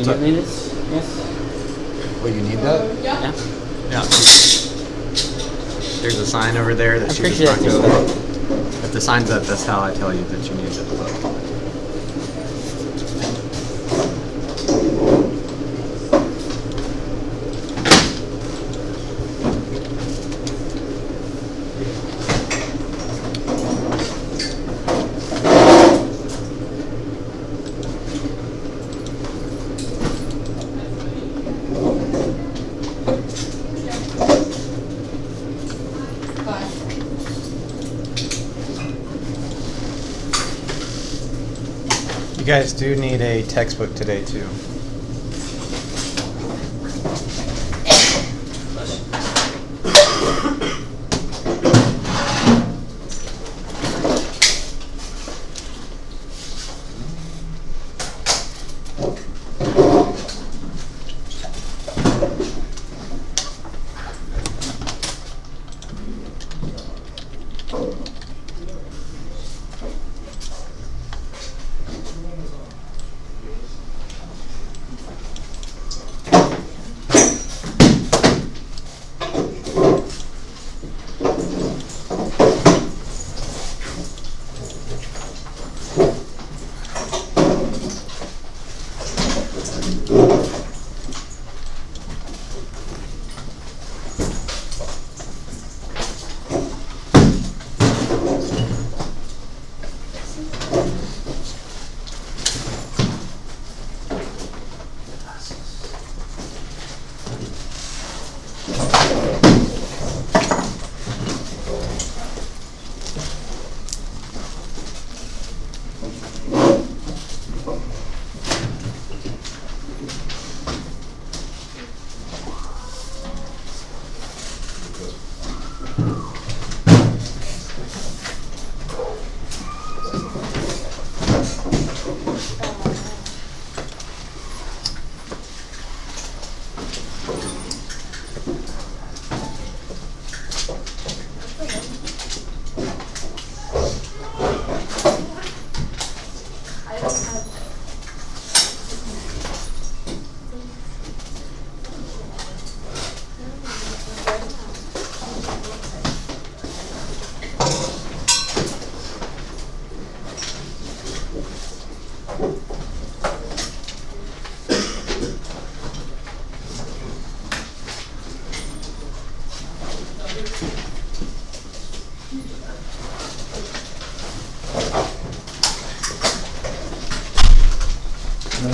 you give me this? Yes. Well, you need that? Yeah. Yeah. There's a sign over there that I she appreciate just this. brought over. If the sign's up, that's how I tell you that you need it. You guys do need a textbook today, too.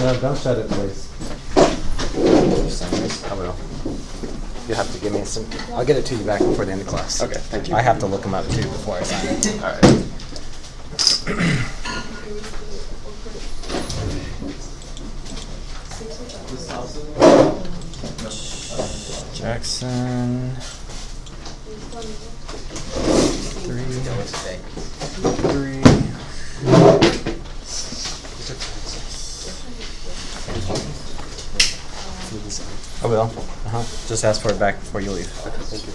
No, don't shut it, please. I will. You'll have to give me some. I'll get it to you back before the end of class. Okay, thank you. I have to look them up too before I sign it. All right. Jackson. 3. I will. Just ask for it back before you leave. Thank you.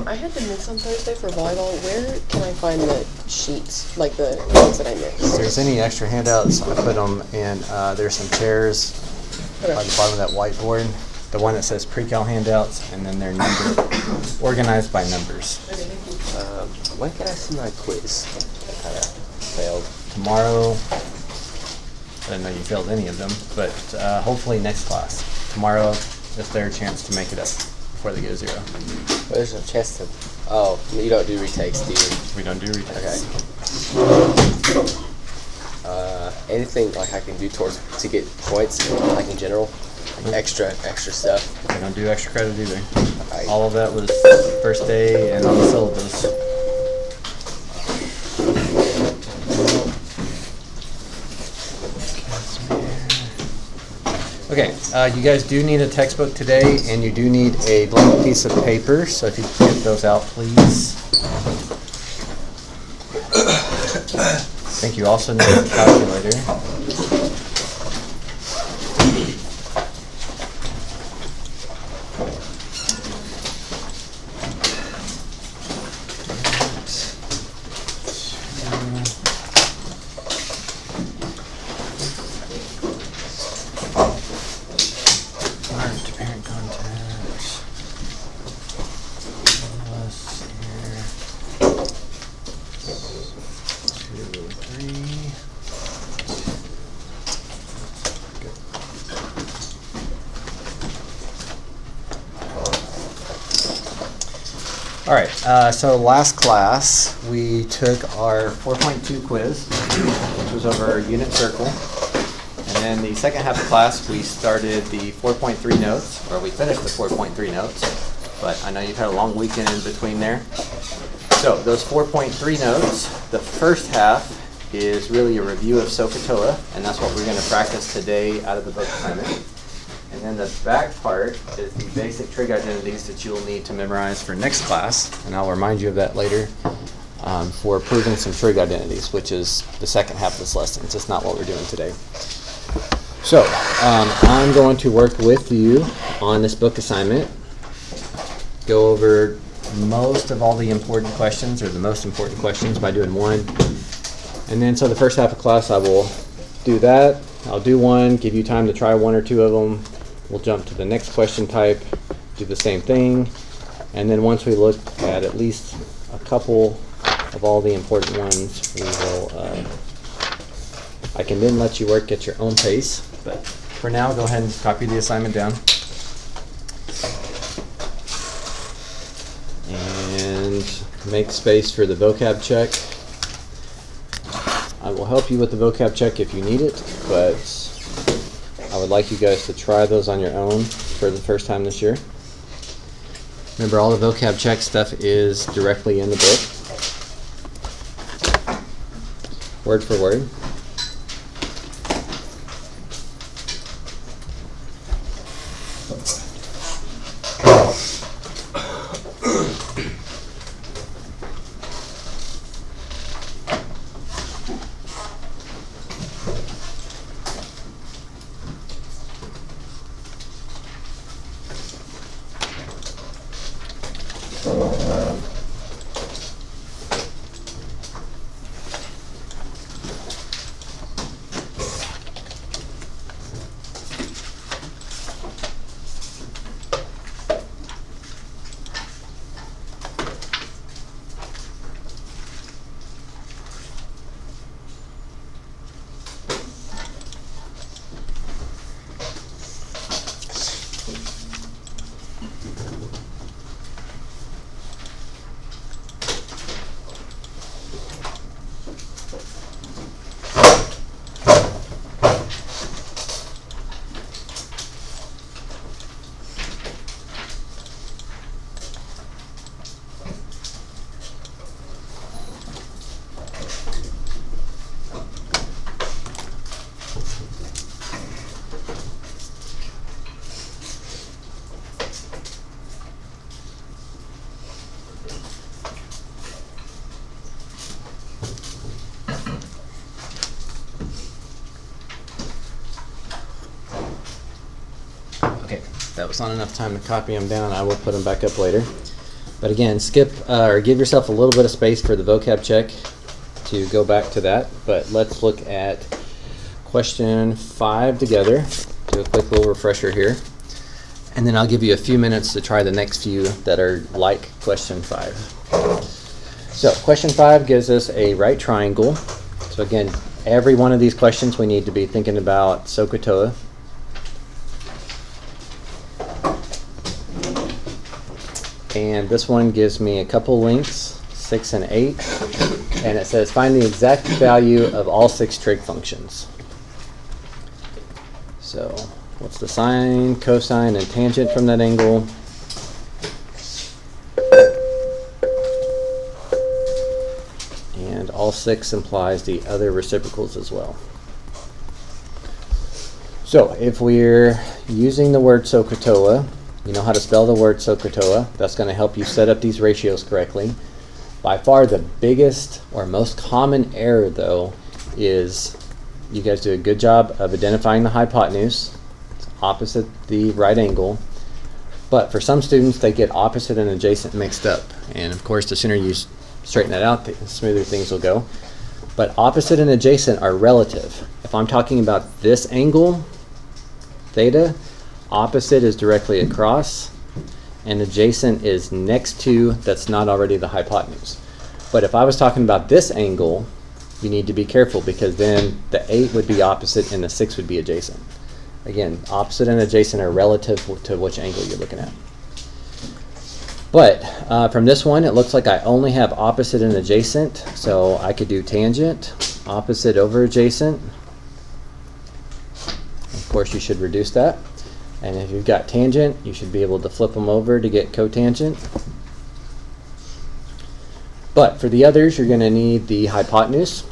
I had to mix on Thursday for volleyball. Where can I find the sheets, like the ones that I mixed? If there's any extra handouts, I put them in. There's some chairs by the bottom of that whiteboard. The one that says pre-cal handouts, and then they're numbered, organized by numbers. When can I see my quiz? Kind of failed. Tomorrow, I didn't know you failed any of them, but hopefully next class. Tomorrow is their chance to make it up before they get a 0. Well, there's no chance to. Oh, you don't do retakes, do you? We don't do retakes. Okay. Anything like I can do to get points, like in general, like extra stuff. We don't do extra credit either. Right. All of that was first day and on the syllabus. Okay, you guys do need a textbook today, and you do need a blank piece of paper, so if you could get those out, please. I think you also need a calculator. All right, so last class, we took our 4.2 quiz, which was over unit circle. And then the second half of class, we started the 4.3 notes, or we finished the 4.3 notes. But I know you've had a long weekend in between there. So those 4.3 notes, the first half is really a review of SOHCAHTOA, and that's what we're going to practice today out of the book assignment. And then the back part is the basic trig identities that you'll need to memorize for next class, and I'll remind you of that later, for proving some trig identities, which is the second half of this lesson. It's just not what we're doing today. So I'm going to work with you on this book assignment, go over most of all the important questions, or the most important questions, by doing one. And then so the first half of class I will do that. I'll do one, give you time to try one or two of them. We'll jump to the next question type, do the same thing. And then once we look at least a couple of all the important ones, we will, I can then let you work at your own pace. But for now, go ahead and copy the assignment down. And make space for the vocab check. I will help you with the vocab check if you need it, but I would like you guys to try those on your own for the first time this year. Remember, all the vocab check stuff is directly in the book, word for word. Okay, that was not enough time to copy them down. I will put them back up later. But again, skip or give yourself a little bit of space for the vocab check to go back to that. But let's look at question 5 together. Do a quick little refresher here. And then I'll give you a few minutes to try the next few that are like question 5. So question 5 gives us a right triangle. So again, every one of these questions we need to be thinking about SOHCAHTOA. And this one gives me a couple links, 6 and 8, and it says find the exact value of all 6 trig functions. So what's the sine, cosine, and tangent from that angle? And all 6 implies the other reciprocals as well. So if we're using the word SOHCAHTOA, you know how to spell the word SOHCAHTOA. That's going to help you set up these ratios correctly. By far the biggest or most common error, though, is you guys do a good job of identifying the hypotenuse. It's opposite the right angle. But for some students, they get opposite and adjacent mixed up. And of course, the sooner you straighten that out, the smoother things will go. But opposite and adjacent are relative. If I'm talking about this angle, theta, opposite is directly across, and adjacent is next to, that's not already the hypotenuse. But if I was talking about this angle, you need to be careful, because then the 8 would be opposite and the 6 would be adjacent. Again, opposite and adjacent are relative to which angle you're looking at. But from this one, it looks like I only have opposite and adjacent, so I could do tangent, opposite over adjacent. Of course, you should reduce that. And if you've got tangent, you should be able to flip them over to get cotangent. But for the others, you're going to need the hypotenuse.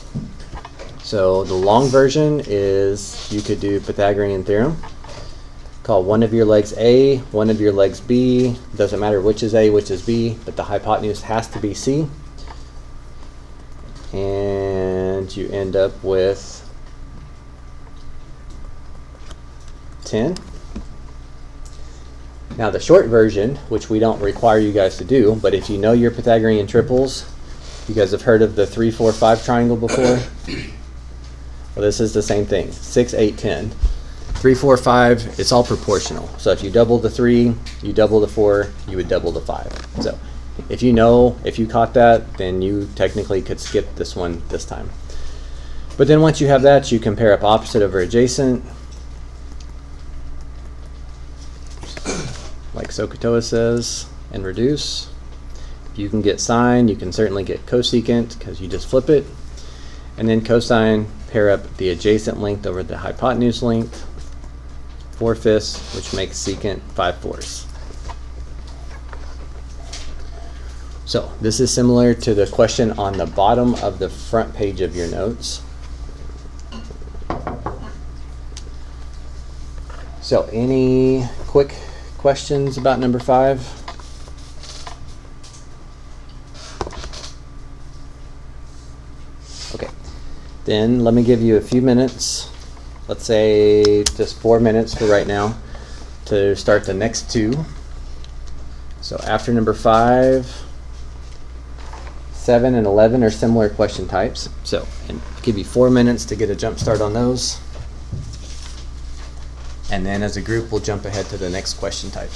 So the long version is you could do Pythagorean theorem. Call one of your legs A, one of your legs B. Doesn't matter which is A, which is B, but the hypotenuse has to be C. And you end up with 10. Now the short version, which we don't require you guys to do, but if you know your Pythagorean triples, you guys have heard of the 3, 4, 5 triangle before? Well, this is the same thing, 6, 8, 10. 3, 4, 5, it's all proportional. So if you double the 3, you double the 4, you would double the 5. So if you caught that, then you technically could skip this one this time. But then once you have that, you compare up opposite over adjacent, like SOHCAHTOA says, and reduce. If you can get sine, you can certainly get cosecant because you just flip it. And then cosine, pair up the adjacent length over the hypotenuse length, 4/5, which makes secant 5/4. So this is similar to the question on the bottom of the front page of your notes. So any quick questions about number 5? Okay, then let me give you a few minutes, let's say just 4 minutes for right now, to start the next 2. So after number 5, 7 and 11 are similar question types. So and give you 4 minutes to get a jump start on those. And then as a group, we'll jump ahead to the next question type.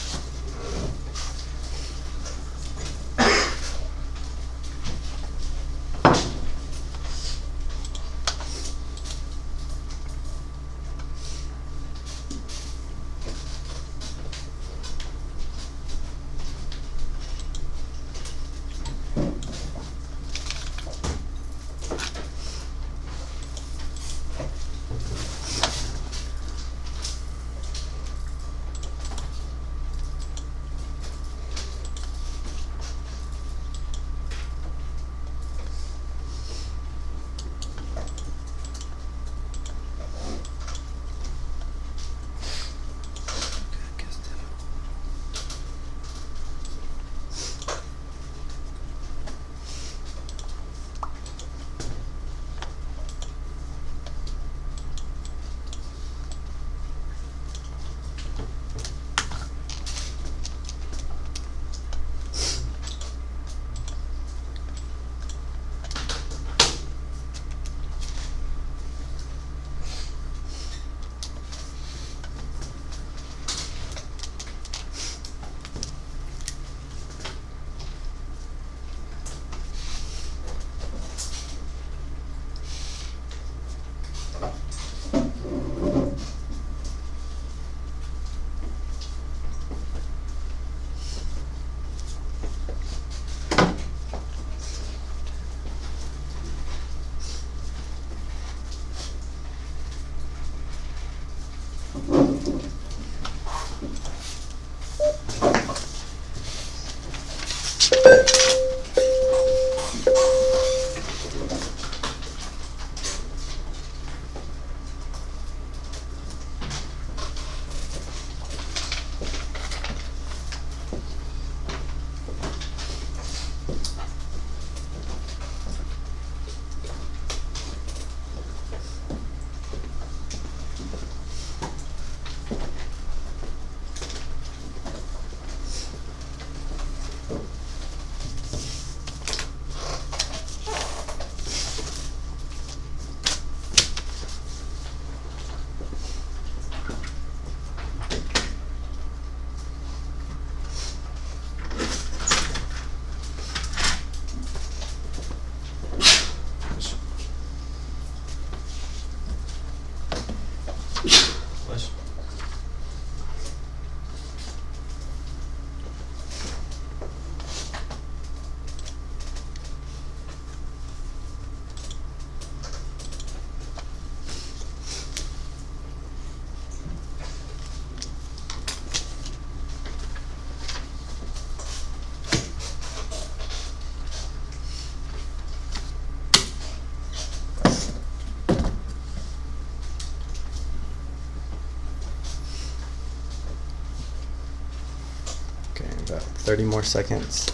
About 30 more seconds.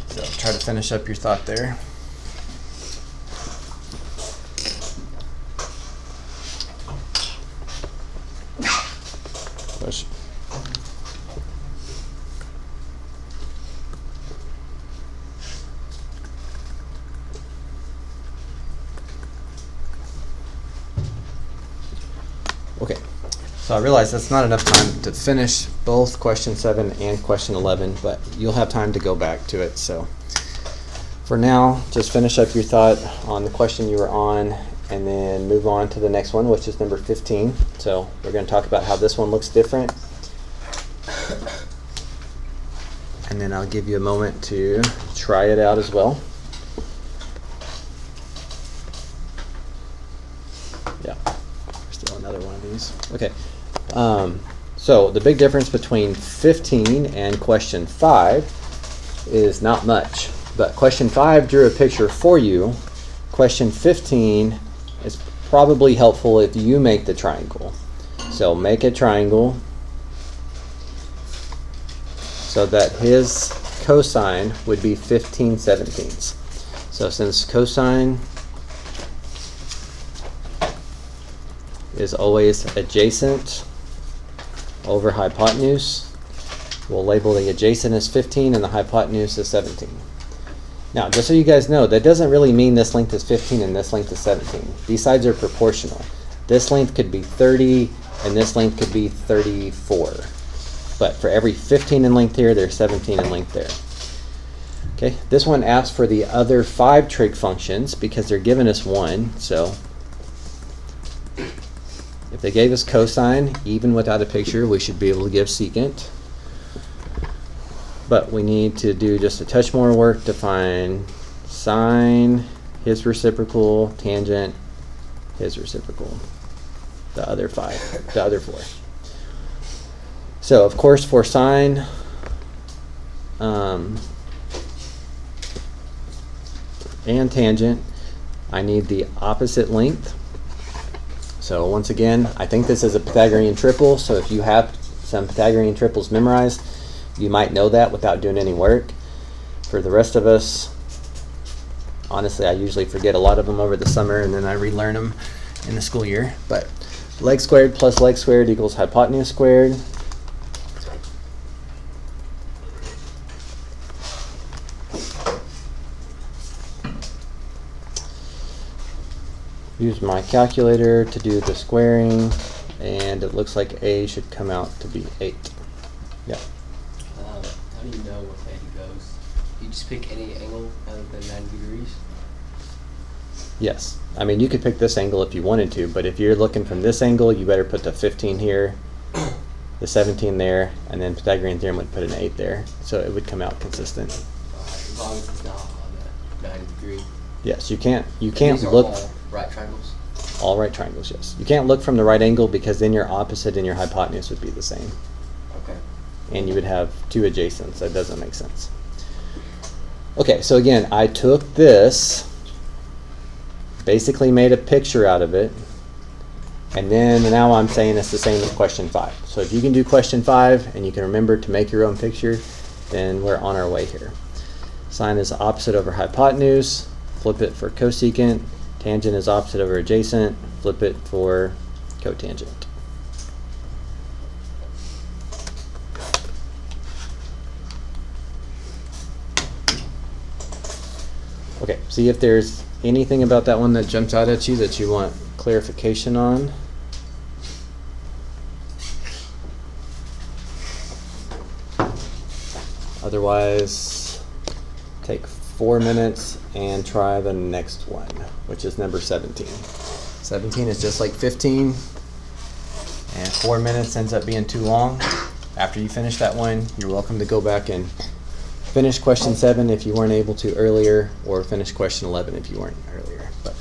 So try to finish up your thought there. Push. Okay, so I realize that's not enough time to finish both question 7 and question 11, but you'll have time to go back to it. So for now, just finish up your thought on the question you were on and then move on to the next one, which is number 15. So we're going to talk about how this one looks different. And then I'll give you a moment to try it out as well. Yeah, still another one of these. Okay. So the big difference between 15 and question 5 is not much. But question 5 drew a picture for you. Question 15 is probably helpful if you make the triangle. So make a triangle so that his cosine would be 15/17. So since cosine is always adjacent over hypotenuse, we'll label the adjacent as 15 and the hypotenuse as 17. Now, just so you guys know, that doesn't really mean this length is 15 and this length is 17. These sides are proportional. This length could be 30 and this length could be 34. But for every 15 in length here, there's 17 in length there. Okay, this one asks for the other 5 trig functions because they're giving us one. So if they gave us cosine, even without a picture, we should be able to give secant. But we need to do just a touch more work to find sine, his reciprocal, tangent, his reciprocal. The other 5, the other 4. So of course for sine, and tangent, I need the opposite length. So once again, I think this is a Pythagorean triple, so if you have some Pythagorean triples memorized, you might know that without doing any work. For the rest of us, honestly, I usually forget a lot of them over the summer and then I relearn them in the school year. But leg squared plus leg squared equals hypotenuse squared. Use my calculator to do the squaring, and it looks like A should come out to be 8. Yeah. How do you know what A goes? You just pick any angle other than 90 degrees? Yes. I mean, you could pick this angle if you wanted to, but if you're looking from this angle, you better put the 15 here, the 17 there, and then Pythagorean theorem would put an 8 there, so it would come out consistent. As long as it's not on the 90 degree. Yes, you can't These are look all right triangles. all right triangles. Yes, you can't look from the right angle because then your opposite and your hypotenuse would be the same, Okay. and you would have 2 adjacents. That doesn't make sense. Okay, so again, I took this, basically made a picture out of it, and then now I'm saying it's the same as question 5. So if you can do question 5 and you can remember to make your own picture, then we're on our way here. Sine is opposite over hypotenuse, flip it for cosecant. Tangent is opposite over adjacent, flip it for cotangent. Okay, see if there's anything about that one that jumps out at you that you want clarification on. Otherwise, take 4 minutes and try the next one, which is number 17. 17 is just like 15, and 4 minutes ends up being too long. After you finish that one, you're welcome to go back and finish question 7 if you weren't able to earlier, or finish question 11 if you weren't earlier. But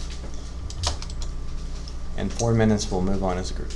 in 4 minutes, we'll move on as a group.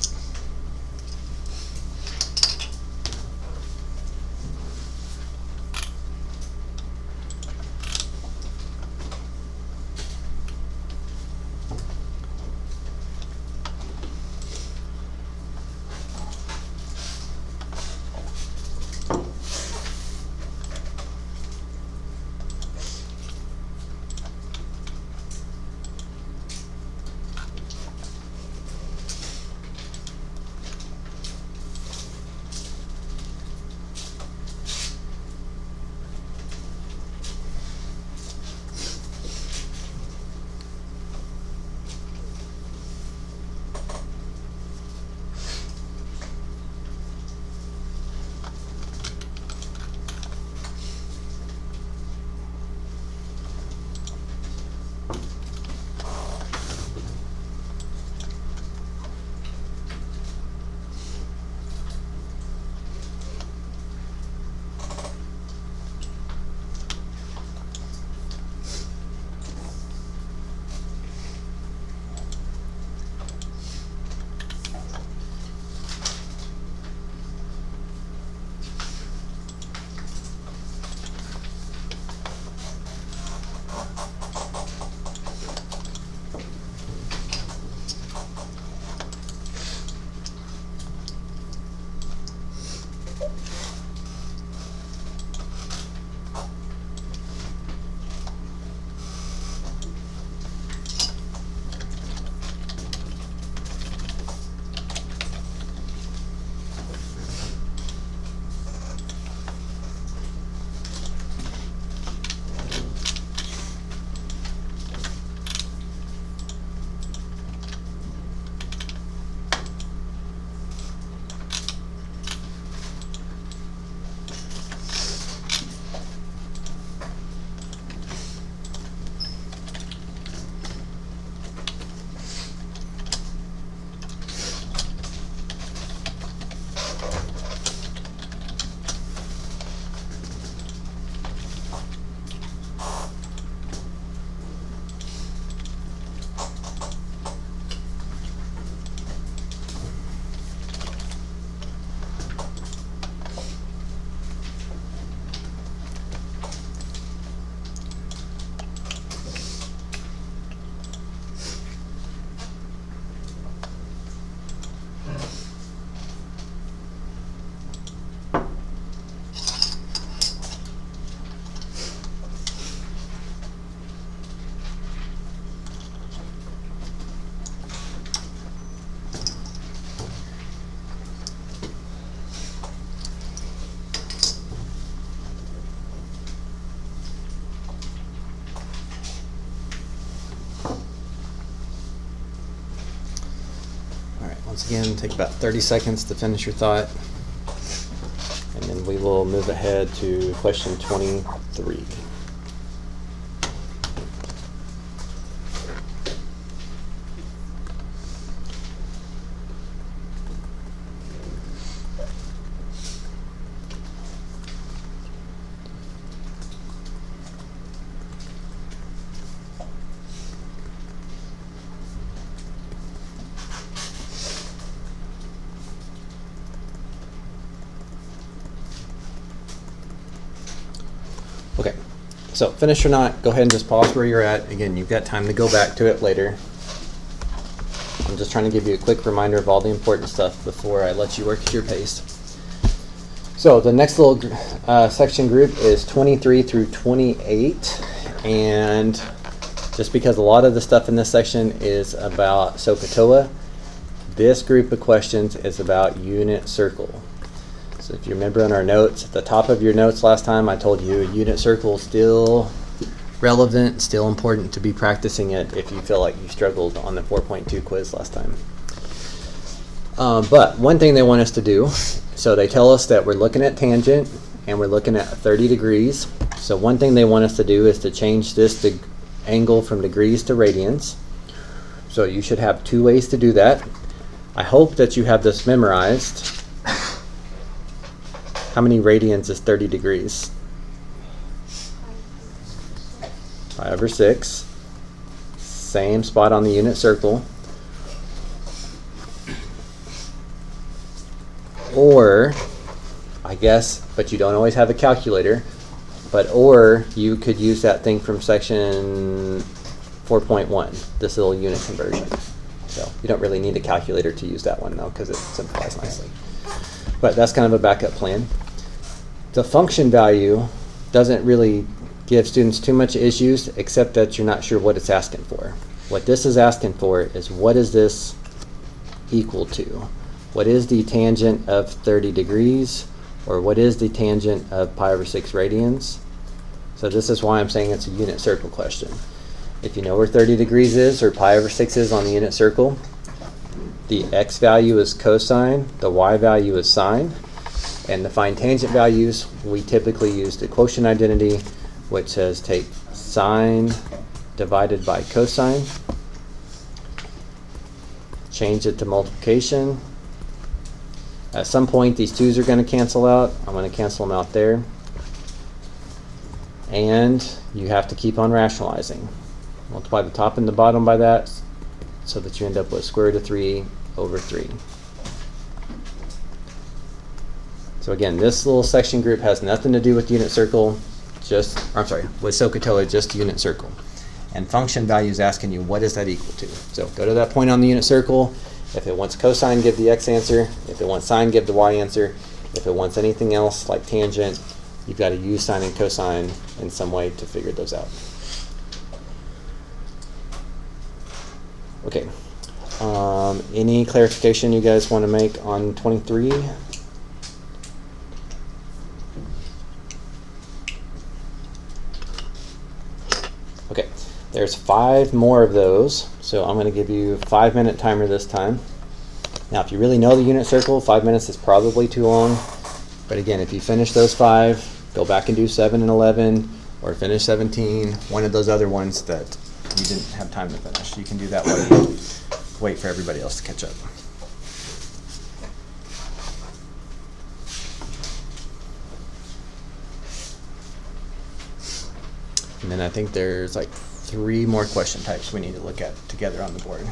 again, take about 30 seconds to finish your thought. And then we will move ahead to question 23. Okay, so finished or not, go ahead and just pause where you're at. Again, you've got time to go back to it later. I'm just trying to give you a quick reminder of all the important stuff before I let you work at your pace. So the next little section group is 23 through 28, and just because a lot of the stuff in this section is about SOHCAHTOA, this group of questions is about unit circle. So if you remember in our notes, at the top of your notes last time, I told you a unit circle is still relevant, still important to be practicing it if you feel like you struggled on the 4.2 quiz last time. But one thing they want us to do, so they tell us that we're looking at tangent and we're looking at 30 degrees. So one thing they want us to do is to change this angle from degrees to radians. So you should have two ways to do that. I hope that you have this memorized. How many radians is 30 degrees? 5 or 6. Same spot on the unit circle. Or, I guess, but you don't always have a calculator, or you could use that thing from section 4.1, this little unit conversion. So you don't really need a calculator to use that one though, because it simplifies nicely. But that's kind of a backup plan. The function value doesn't really give students too much issues, except that you're not sure what it's asking for. What this is asking for is, what is this equal to? What is the tangent of 30 degrees? Or what is the tangent of pi over 6 radians? So this is why I'm saying it's a unit circle question. If you know where 30 degrees is, or pi over 6 is on the unit circle, the x value is cosine, the y value is sine. And to find tangent values, we typically use the quotient identity, which says take sine divided by cosine, change it to multiplication. At some point, these 2's are going to cancel out. I'm going to cancel them out there. And you have to keep on rationalizing. Multiply the top and the bottom by that so that you end up with square root of 3 over 3. So again, this little section group has nothing to do with unit circle, with SOHCAHTOA, just unit circle. And function value is asking you, what is that equal to? So go to that point on the unit circle. If it wants cosine, give the x answer. If it wants sine, give the y answer. If it wants anything else like tangent, you've got to use sine and cosine in some way to figure those out. Okay. Any clarification you guys want to make on 23? Okay, there's 5 more of those, so I'm going to give you a 5-minute timer this time. Now, if you really know the unit circle, 5 minutes is probably too long. But again, if you finish those 5, go back and do 7 and 11, or finish 17, one of those other ones that you didn't have time to finish. You can do that while you wait for everybody else to catch up. And then I think there's like 3 more question types we need to look at together on the board.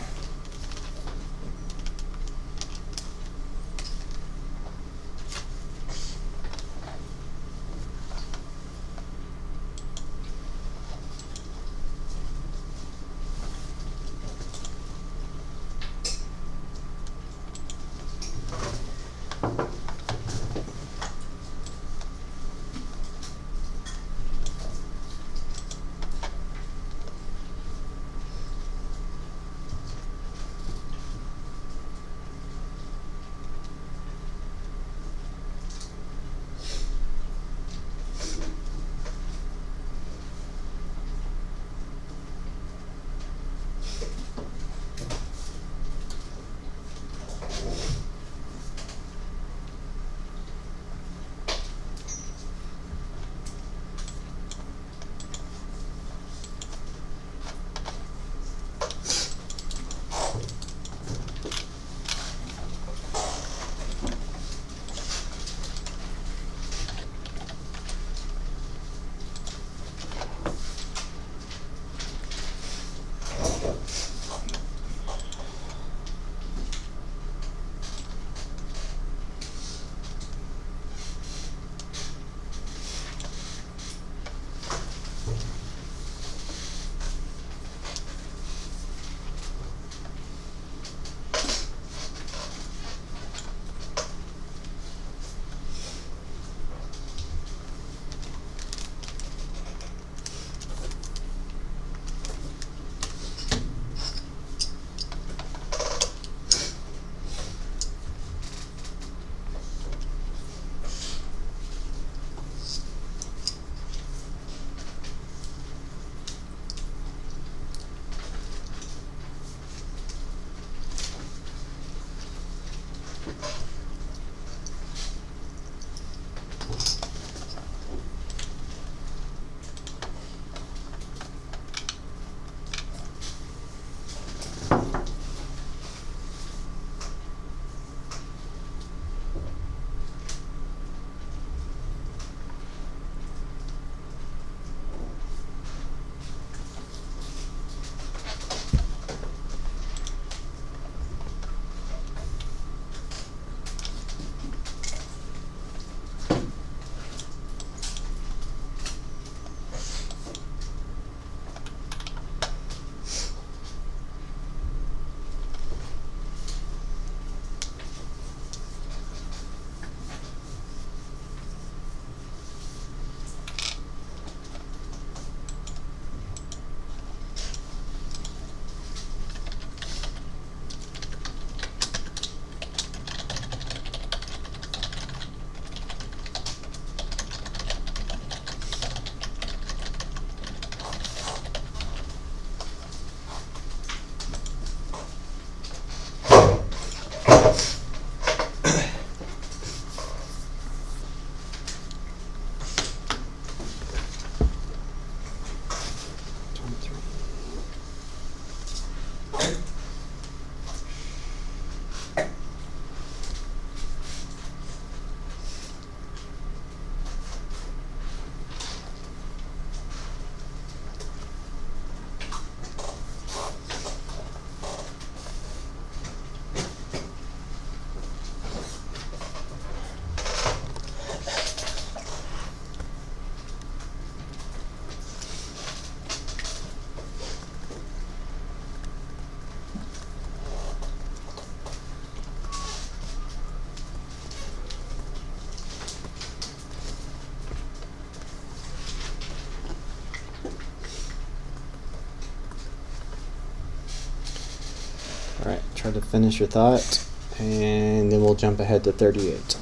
try to finish your thought, and then we'll jump ahead to 38.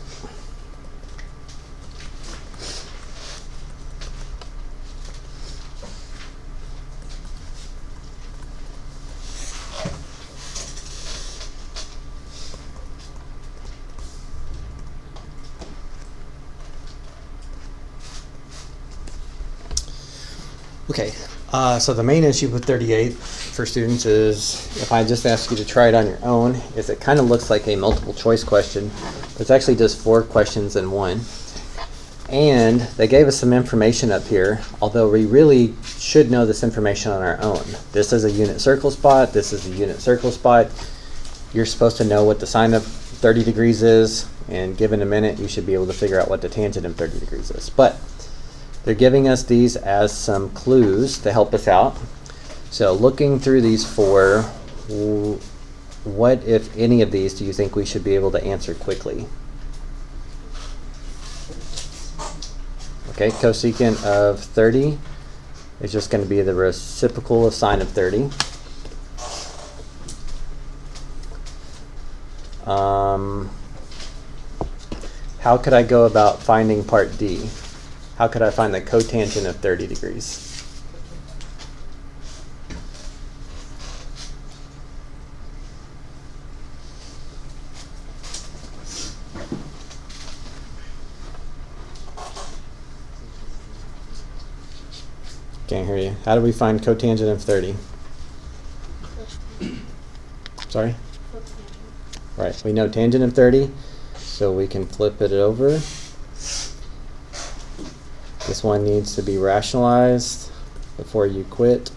Okay, so the main issue with 38 for students is, if I just ask you to try it on your own, is it kind of looks like a multiple choice question, but it's actually just 4 questions in one. And they gave us some information up here, although we really should know this information on our own. This is a unit circle spot, this is a unit circle spot. You're supposed to know what the sine of 30 degrees is, and given a minute, you should be able to figure out what the tangent of 30 degrees is. But they're giving us these as some clues to help us out. So looking through these 4, what, if any of these, do you think we should be able to answer quickly? Okay, cosecant of 30 is just going to be the reciprocal of sine of 30. How could I go about finding part D? How could I find the cotangent of 30 degrees? Can't hear you. How do we find cotangent of 30? Sorry? Right, we know tangent of 30, so we can flip it over. This one needs to be rationalized before you quit.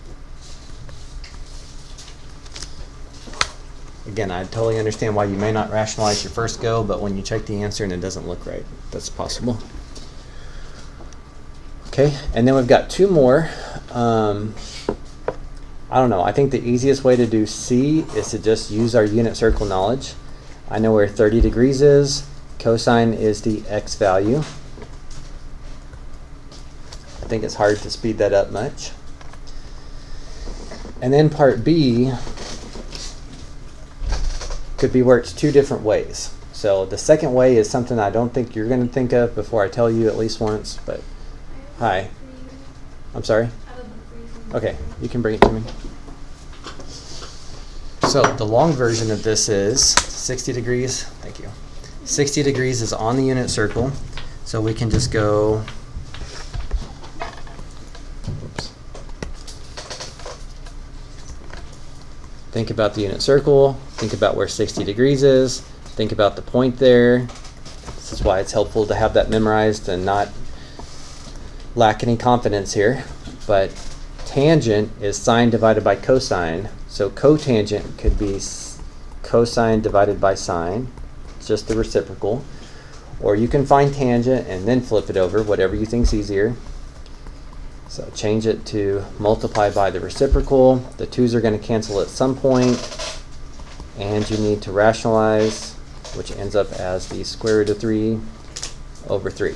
Again, I totally understand why you may not rationalize your first go, but when you check the answer and it doesn't look right, that's possible. Okay, and then we've got 2 more. I don't know, I think the easiest way to do C is to just use our unit circle knowledge. I know where 30 degrees is. Cosine is the x value. I think it's hard to speed that up much. And then part B could be worked 2 different ways. So the second way is something I don't think you're going to think of before I tell you at least once, but hi. I'm sorry? Okay, you can bring it to me. So the long version of this is 60 degrees. Thank you. 60 degrees is on the unit circle, so we can just go. Oops. Think about the unit circle. Think about where 60 degrees is. Think about the point there. This is why it's helpful to have that memorized and not lack any confidence here. But tangent is sine divided by cosine. So cotangent could be cosine divided by sine. It's just the reciprocal. Or you can find tangent and then flip it over, whatever you think's easier. So change it to multiply by the reciprocal. The 2's are going to cancel at some point. And you need to rationalize, which ends up as the square root of 3 over 3.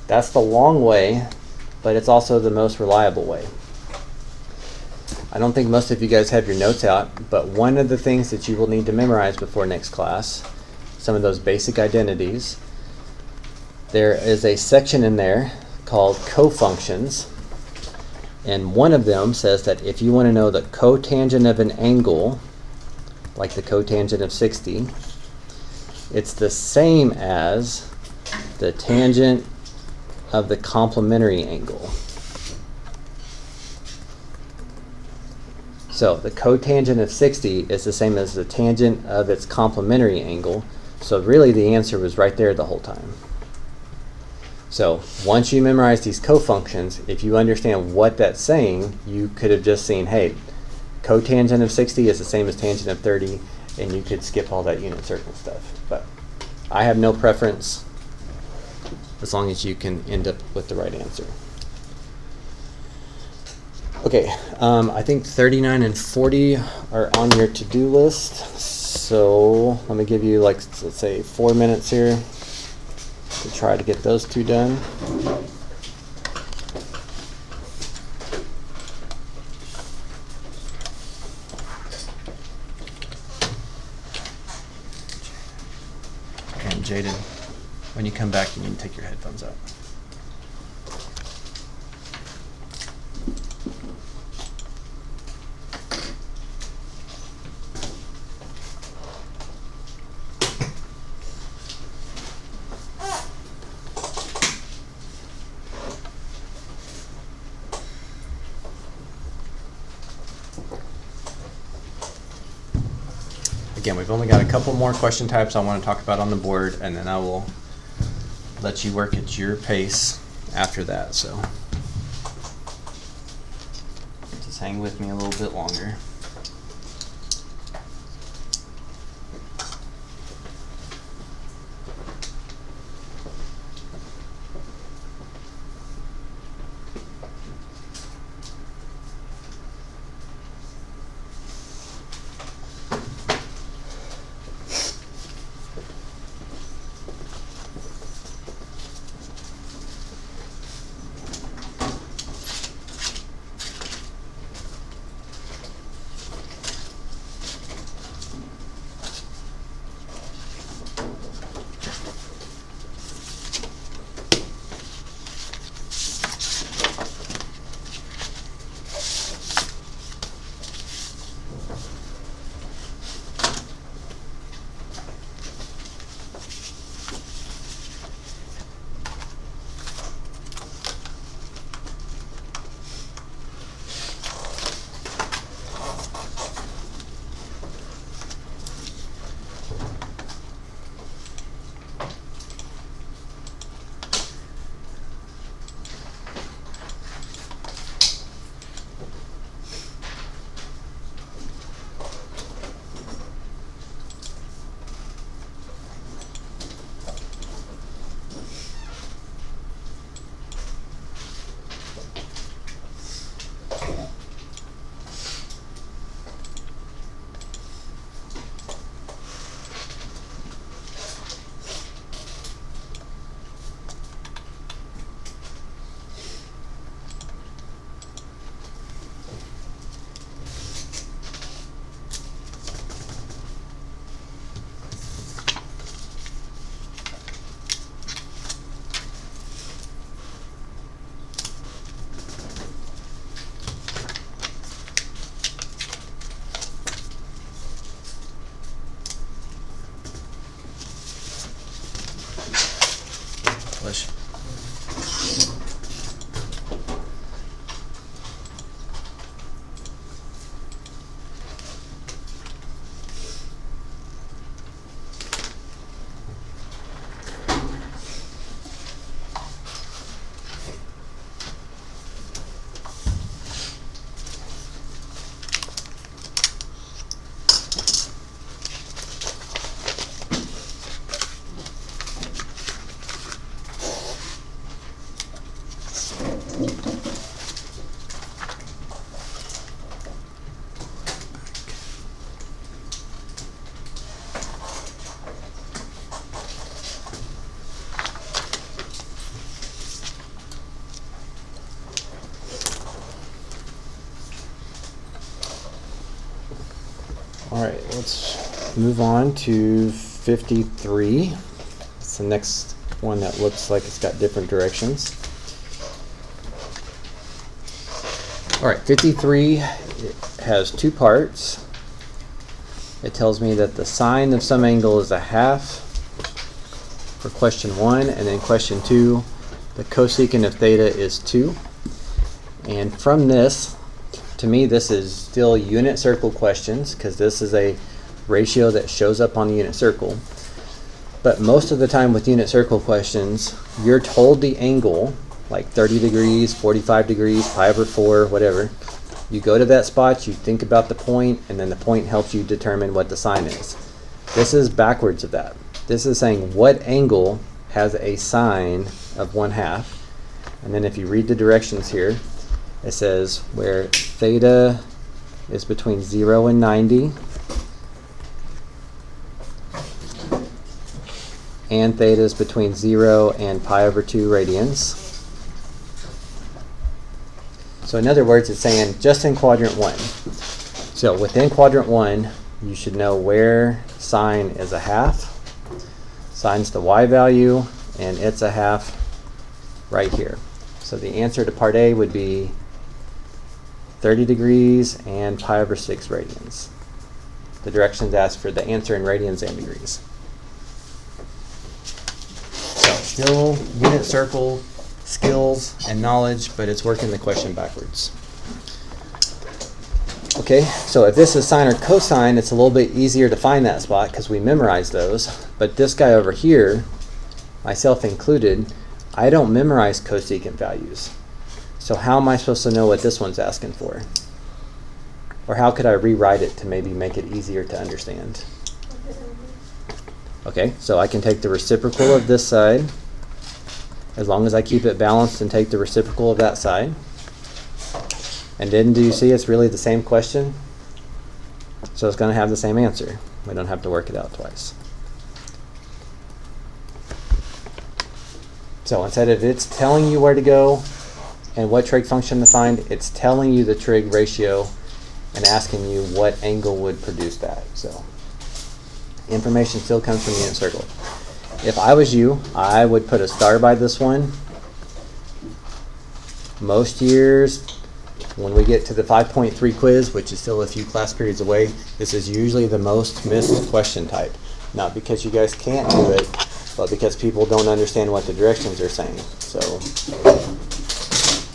That's the long way, but it's also the most reliable way. I don't think most of you guys have your notes out, but one of the things that you will need to memorize before next class, some of those basic identities, there is a section in there called cofunctions, and one of them says that if you want to know the cotangent of an angle, like the cotangent of 60, it's the same as the tangent of the complementary angle. So the cotangent of 60 is the same as the tangent of its complementary angle. So really the answer was right there the whole time. So once you memorize these cofunctions, if you understand what that's saying, you could have just seen, hey, cotangent of 60 is the same as tangent of 30, and you could skip all that unit circle stuff. But I have no preference as long as you can end up with the right answer. Okay, I think 39 and 40 are on your to-do list. So let me give you, like, let's say 4 minutes here to try to get those 2 done. When you come back, you need to take your headphones out. Again, we've only got a couple more question types I want to talk about on the board, and then I will let you work at your pace after that. So just hang with me a little bit longer. Bless you. All right, let's move on to 53. It's the next one that looks like it's got different directions. All right, 53 has two parts. It tells me that the sine of some angle is a half for question 1, and then question 2, the cosecant of theta is 2. And from this, to me, this is still unit circle questions because this is a ratio that shows up on the unit circle. But most of the time with unit circle questions, you're told the angle, like 30 degrees, 45 degrees, pi over 4, whatever. You go to that spot, you think about the point, and then the point helps you determine what the sine is. This is backwards of that. This is saying what angle has a sine of 1/2. And then if you read the directions here, it says where theta is between 0 and 90, and theta is between 0 and pi over 2 radians. So in other words, it's saying just in quadrant 1. So within quadrant 1, you should know where sine is a half, sine's the y value, and it's a half right here. So the answer to part A would be 30 degrees and pi over 6 radians. The directions ask for the answer in radians and degrees. So still unit circle skills and knowledge, but it's working the question backwards. Okay, so if this is sine or cosine, it's a little bit easier to find that spot because we memorize those. But this guy over here, myself included, I don't memorize cosecant values. So how am I supposed to know what this one's asking for? Or how could I rewrite it to maybe make it easier to understand? Okay, so I can take the reciprocal of this side, as long as I keep it balanced and take the reciprocal of that side. And then do you see it's really the same question? So it's going to have the same answer. We don't have to work it out twice. So instead of it's telling you where to go and what trig function to find, it's telling you the trig ratio and asking you what angle would produce that. So information still comes from unit circle. If I was you, I would put a star by this one. Most years, when we get to the 5.3 quiz, which is still a few class periods away, this is usually the most missed question type. Not because you guys can't do it, but because people don't understand what the directions are saying. So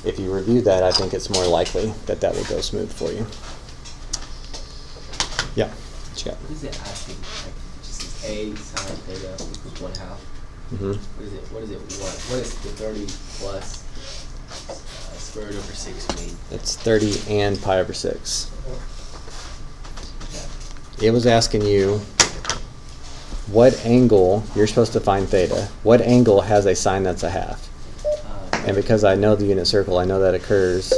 if you review that, I think it's more likely that that will go smooth for you. Yeah, what you got? What is it asking? Like, just says A sine theta equals 1/2. Mm-hmm. What is it? What is the 30 plus square root over 6 mean? It's 30 and pi over 6. It was asking you what angle, you're supposed to find theta, what angle has a sine that's a half? And because I know the unit circle, I know that occurs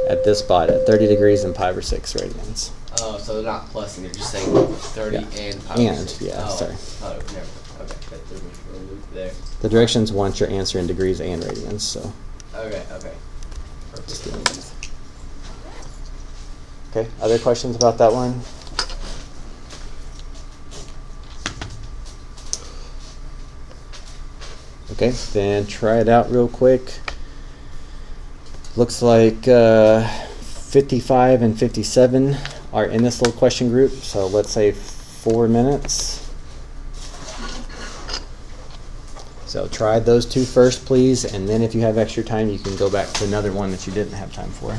at this spot at 30 degrees and pi over 6 radians. Oh, so they're not plusing, they're just saying 30 Yeah. and pi over And, 6. yeah, Oh, sorry. Oh, never. Okay, that threw me for a loop there. The directions want your answer in degrees and radians, so Okay. just Perfect. doing these. Okay, other questions about that one? Okay, then try it out real quick. Looks like 55 and 57 are in this little question group, so let's say 4 minutes. So try those two first, please, and then if you have extra time, you can go back to another one that you didn't have time for.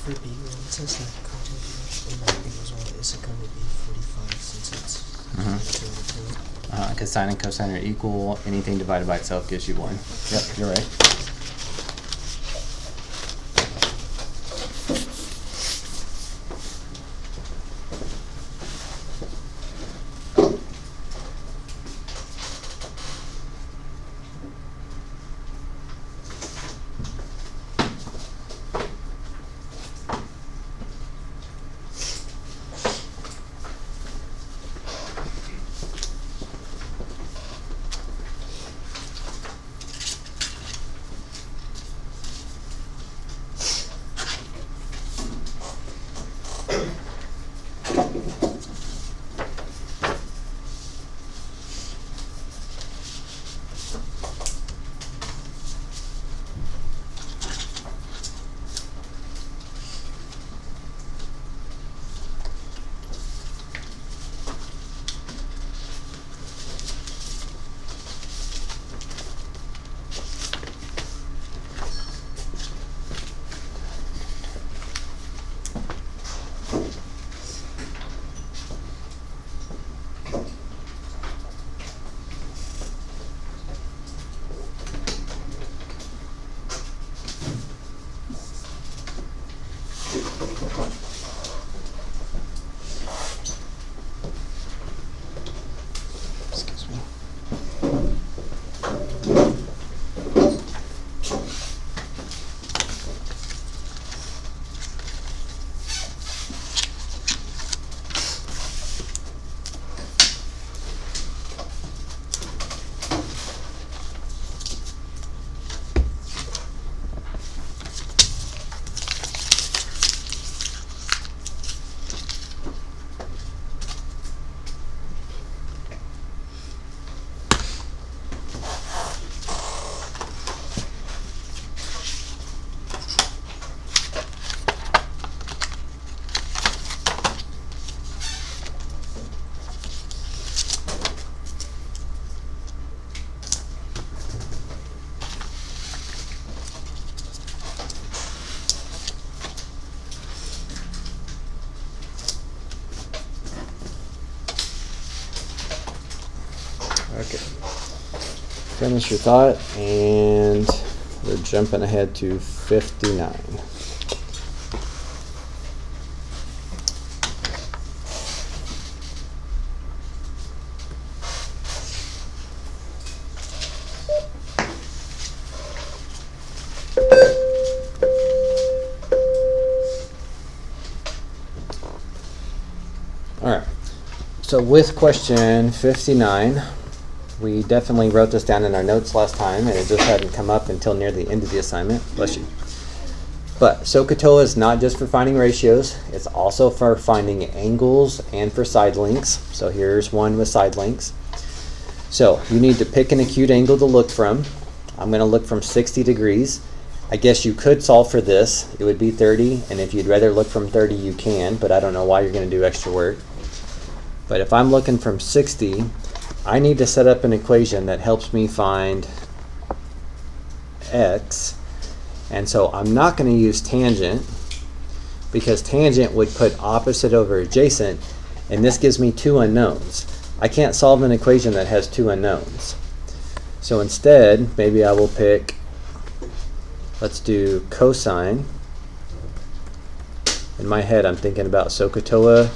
For B, when it says that content in mapping as well, is it going to be 45 since it's Because sine and cosine are equal, anything divided by itself gives you 1. Yep, you're right. Finish your thought, and we're jumping ahead to 59. All right, so with question 59, we definitely wrote this down in our notes last time, and it just hadn't come up until near the end of the assignment. Bless you. But SOHCAHTOA is not just for finding ratios, it's also for finding angles and for side links. So here's one with side links. So you need to pick an acute angle to look from. I'm going to look from 60 degrees. I guess you could solve for this. It would be 30, and if you'd rather look from 30, you can, but I don't know why you're going to do extra work. But if I'm looking from 60, I need to set up an equation that helps me find x. And so I'm not going to use tangent, because tangent would put opposite over adjacent, and this gives me two unknowns. I can't solve an equation that has two unknowns. So instead, maybe I will pick, let's do cosine. In my head, I'm thinking about SOHCAHTOA.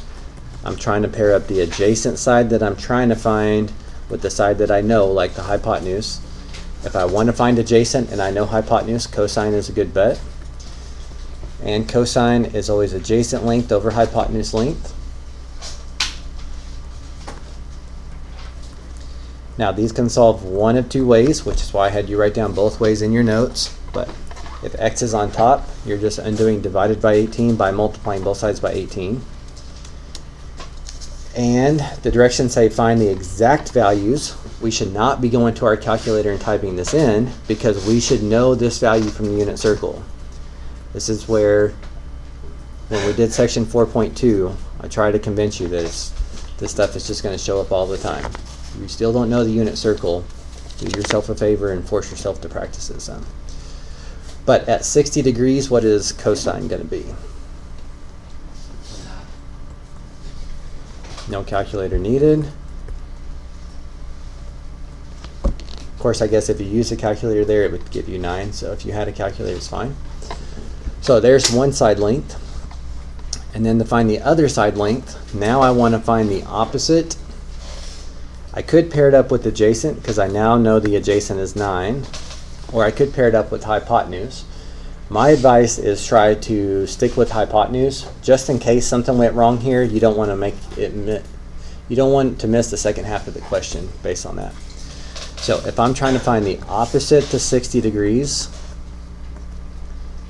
I'm trying to pair up the adjacent side that I'm trying to find with the side that I know, like the hypotenuse. If I want to find adjacent and I know hypotenuse, cosine is a good bet. And cosine is always adjacent length over hypotenuse length. Now these can solve one of two ways, which is why I had you write down both ways in your notes. But if x is on top, you're just undoing divided by 18 by multiplying both sides by 18. And the directions say find the exact values. We should not be going to our calculator and typing this in, because we should know this value from the unit circle. This is where, when we did section 4.2, I tried to convince you that this stuff is just going to show up all the time. If you still don't know the unit circle, do yourself a favor and force yourself to practice this. But at 60 degrees, what is cosine going to be? No calculator needed. Of course, I guess if you use a calculator there, it would give you 9. So if you had a calculator, it's fine. So there's one side length. And then to find the other side length, now I want to find the opposite. I could pair it up with adjacent, because I now know the adjacent is 9. Or I could pair it up with hypotenuse. My advice is try to stick with hypotenuse, just in case something went wrong here. You don't want to make it. You don't want to miss the second half of the question based on that. So if I'm trying to find the opposite to 60 degrees,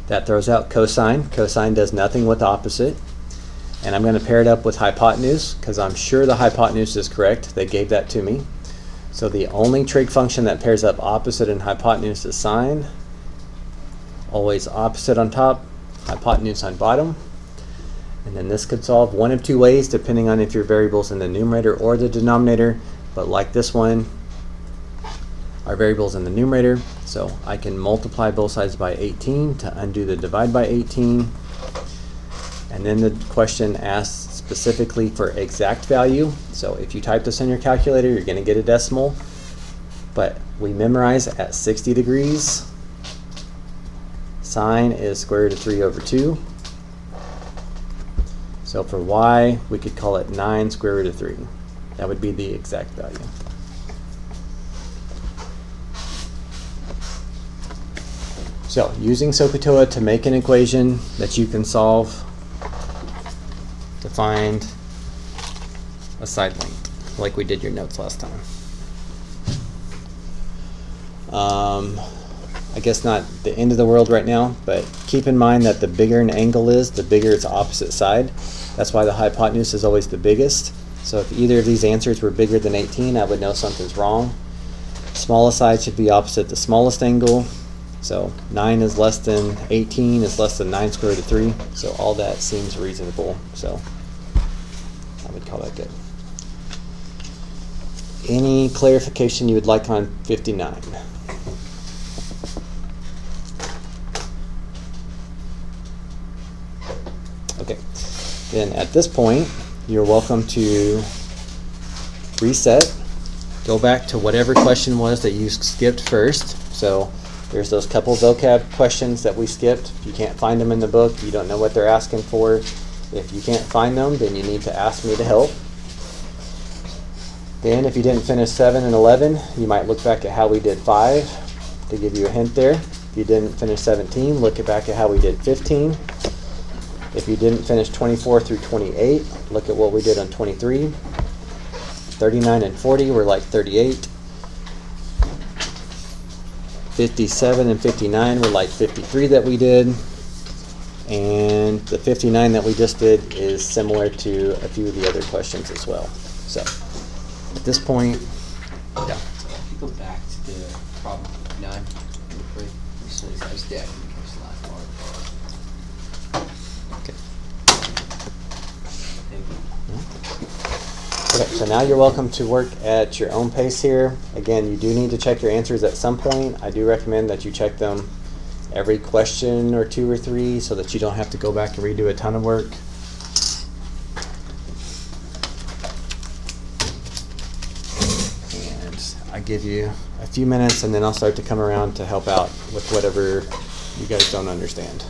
that throws out cosine. Cosine does nothing with opposite. And I'm going to pair it up with hypotenuse, because I'm sure the hypotenuse is correct. They gave that to me. So the only trig function that pairs up opposite and hypotenuse is sine. Always opposite on top, hypotenuse on bottom. And then this could solve one of two ways, depending on if your variable's in the numerator or the denominator. But like this one, our variable's in the numerator, so I can multiply both sides by 18 to undo the divide by 18. And then the question asks specifically for exact value. So if you type this in your calculator, you're going to get a decimal. But we memorize at 60 degrees. Sine is square root of 3 over 2. So for y, we could call it 9 square root of 3. That would be the exact value. So using SOHCAHTOA to make an equation that you can solve to find a side length, like we did your notes last time. I guess not the end of the world right now, but keep in mind that the bigger an angle is, the bigger its opposite side. That's why the hypotenuse is always the biggest. So if either of these answers were bigger than 18, I would know something's wrong. Smallest side should be opposite the smallest angle. So 9 is less than 18 is less than 9 square root of 3. So all that seems reasonable. So I would call that good. Any clarification you would like on 59? Okay, then at this point, you're welcome to reset go back to whatever question was that you skipped first. So there's those couple vocab questions that we skipped. If you can't find them in the book, you don't know what they're asking for. If you can't find them, then you need to ask me to help. Then if you didn't finish 7 and 11, you might look back at how we did 5 to give you a hint there. If you didn't finish 17, look back at how we did 15. If you didn't finish 24 through 28, look at what we did on 23. 39 and 40 were like 38. 57 and 59 were like 53 that we did. And the 59 that we just did is similar to a few of the other questions as well. So at this point, yeah. If you go back to the problem 9, real quick, so I was dead when it comes to last part. Okay. Thank you. Okay, so now you're welcome to work at your own pace here. Again, you do need to check your answers at some point. I do recommend that you check them every question or 2 or 3 so that you don't have to go back and redo a ton of work. And I give you a few minutes and then I'll start to come around to help out with whatever you guys don't understand.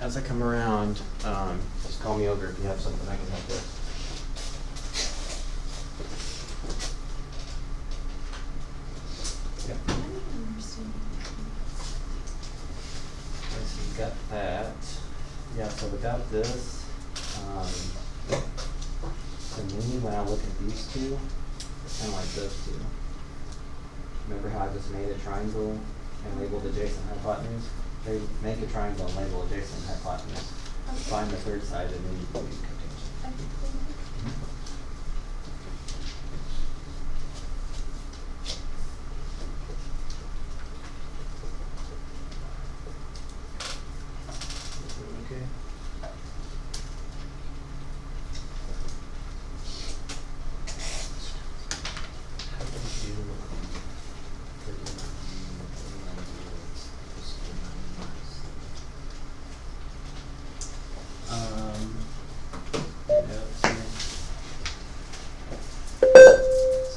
as I come around, just call me over if you have something I can help with. Yep. Okay, so you got that. Yeah, so without this, to me, when I look at these two, it's kind of like those two. Remember how I just made a triangle and labeled adjacent hypotenuse? They make a triangle and label adjacent hypotenuse. Find the third side and then you put your cotangent. Okay. How do you do 39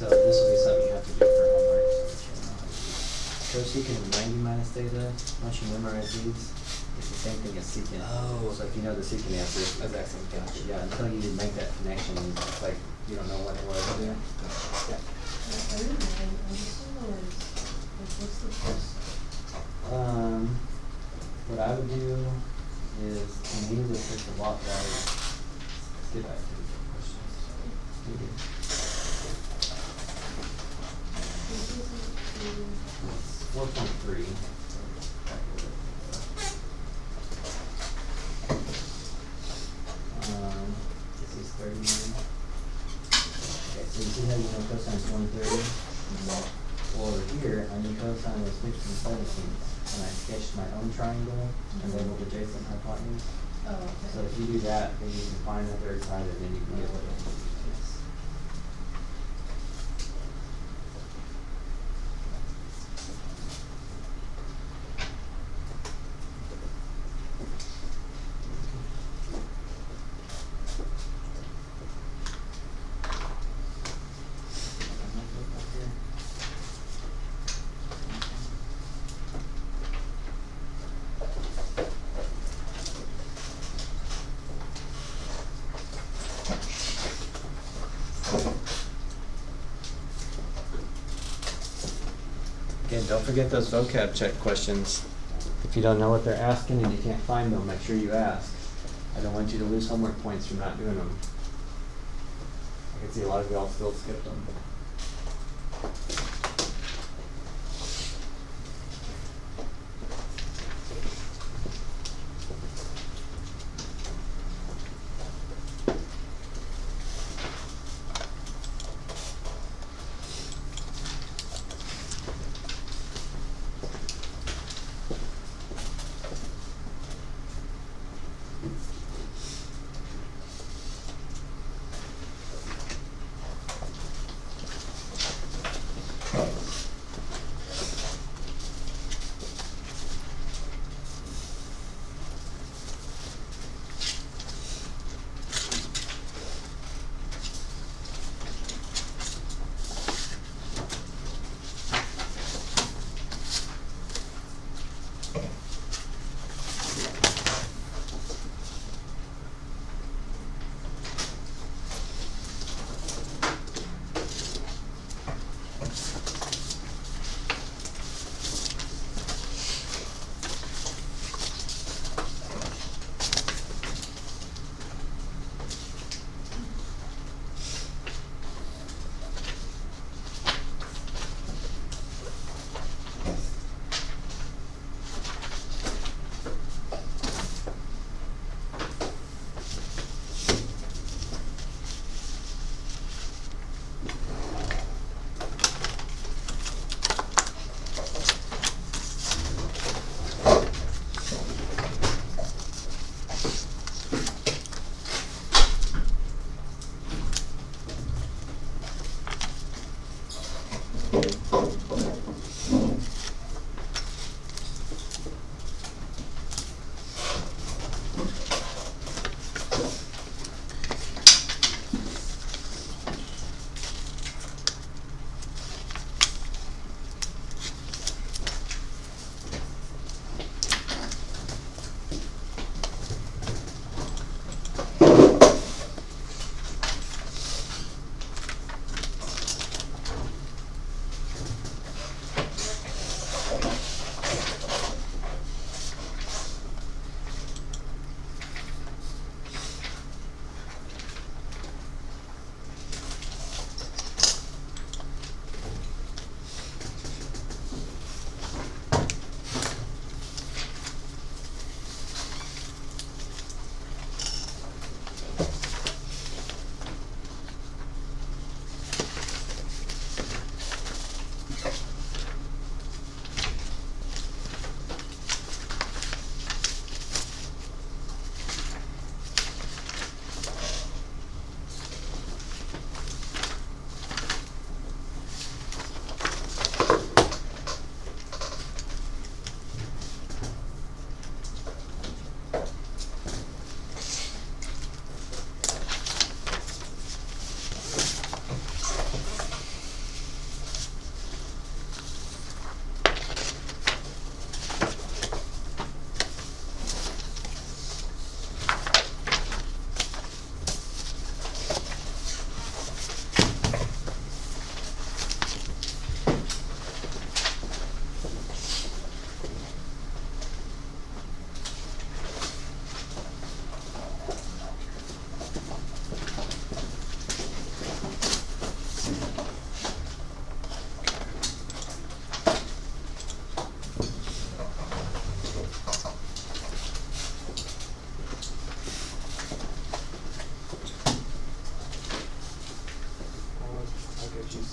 so this will be something you have to do for homework, so that you know how to do it. Cosecant of 90 minus theta, once you memorize these, it's the same thing as secant. Oh, so if you know the secant answer, it's the exact same thing. Yeah, until you make that connection, it's like you don't know what it was. Yeah. What I would do is, to me, this is a lot like, let's get back to the questions. 4.3. This is 39. Okay, so you see how you know cosine is 1/30? Well, over here, I knew cosine was 15/17, and I sketched my own triangle and labeled adjacent hypotenuse. Oh, okay. So if you do that, then you can find the third side, and then you can get what it is. Again, don't forget those vocab check questions. If you don't know what they're asking and you can't find them, make sure you ask. I don't want you to lose homework points from not doing them. I can see a lot of y'all still skipped them.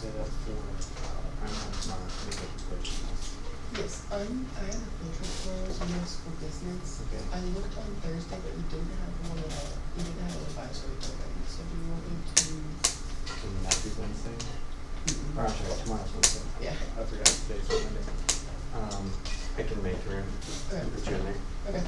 set up for prime time tomorrow. Let me get the question. Yes, I had a field trip tomorrow to middle school business. Okay. I looked on Thursday, but we didn't have one we didn't have an advisory program, so do you want me to? Can you not do Wednesday? Or I'm sorry, tomorrow's Wednesday. Yeah. I forgot today's Monday. I can make room. Okay. Put you in there. Okay.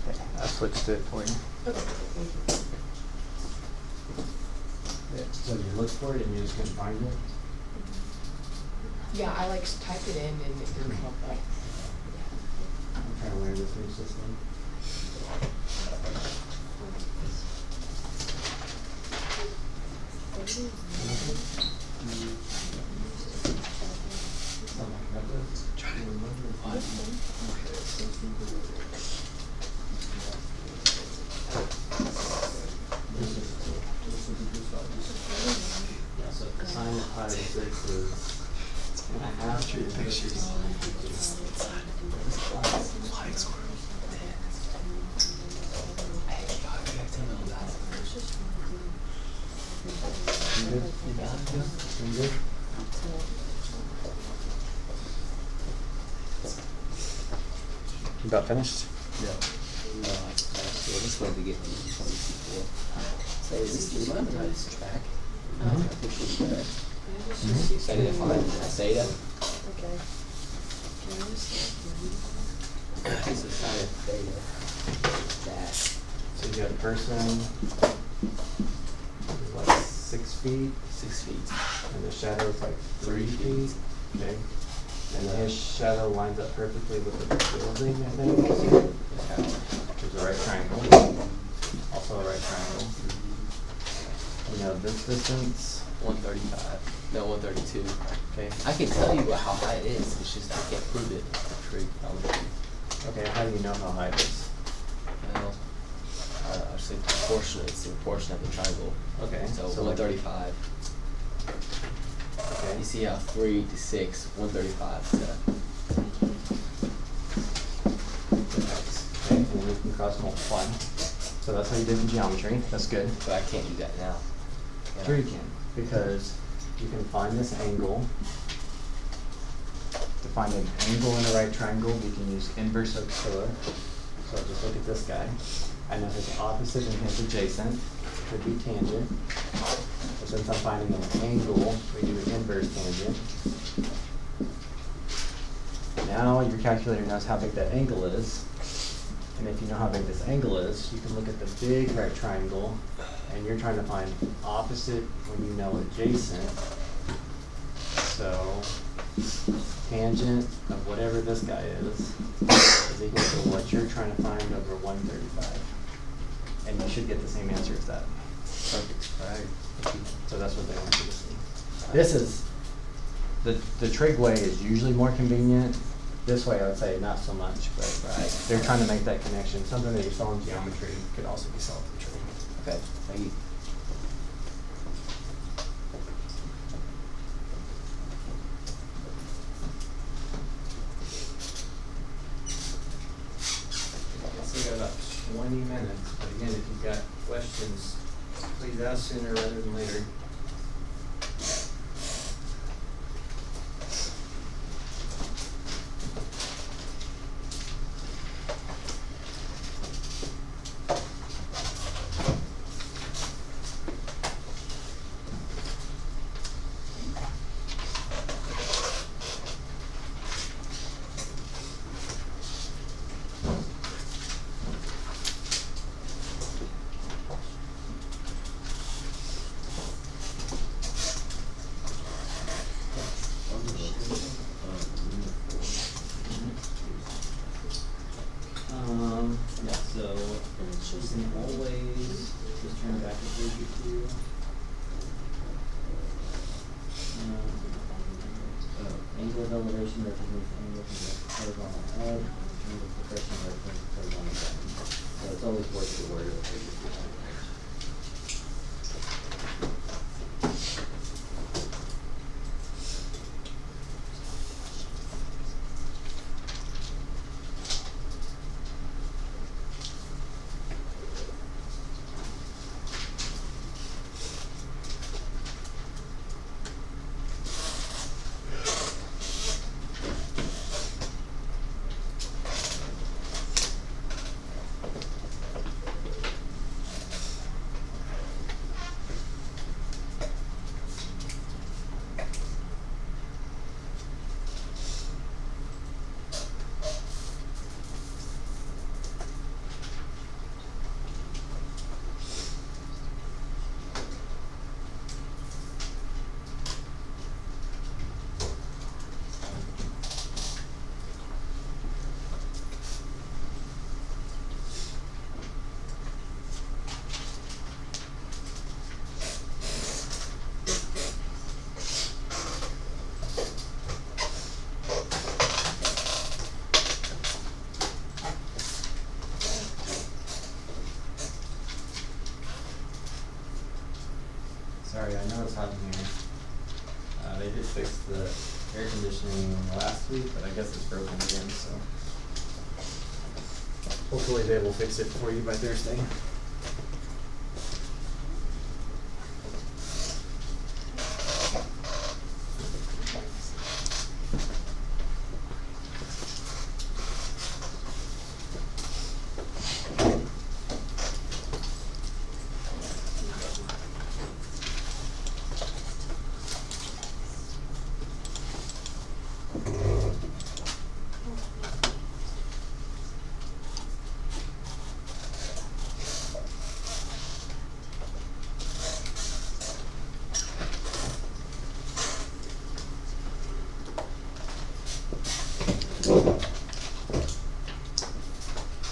Okay, I switched it for you. Okay. Yeah. So you look for it and you just couldn't find it? Yeah, I like typed it in and it didn't pop up. I'm trying to learn this new system. Yeah, so cosine of pi to 6 is 1/2 your pictures. You good? You good? You about finished? No, I just wanted to get to 24. So is this my nice track? I think she's good. So I need to find Zeta. Okay. This is sine of theta. That. So you got a person, who's like 6 feet, 6 feet. and the shadow is like 3 feet, okay? And his shadow lines up perfectly with the building, I think. There's a right triangle, also a right triangle. You know, this distance, 135. No, 132. okay? I can tell you how high it is. It's just I can't prove it. True. Okay, how do you know how high it is? Well, I say proportionate. It's the proportion of the triangle. Okay, So, so like- 135. Okay. You see how 3 to 6, 135 to Okay, and we can cross multiply. So that's how you did in geometry, that's good. but I can't do that now. Can Sure I? you can, because you can find this angle. To find an angle in a right triangle, we can use inverse oscilla. So just look at this guy. I know his opposite and his adjacent could be tangent. But since I'm finding an angle, we do an inverse tangent. Now your calculator knows how big that angle is. And if you know how big this angle is, you can look at the big right triangle, and you're trying to find opposite when you know adjacent. So tangent of whatever this guy is equal to what you're trying to find over 135. And you should get the same answer as that. Perfect. Alright. So that's what they want you to see. This is, the trig way is usually more convenient. This way I would say not so much, but they're trying to make that connection. Something that you saw in geometry could also be solved in trig. Okay. Thank you. So we got about 20 minutes, but again, if you've got questions, please ask sooner rather than later. You can always just turn back a page or two. Angle of elevation represents the angle from the horizontal up, angle of depression represents the horizontal down. So it's always word for word of the page or two. Sorry, I know it's hot in here. They did fix the air conditioning last week, but I guess it's broken again, so hopefully they will fix it for you by Thursday.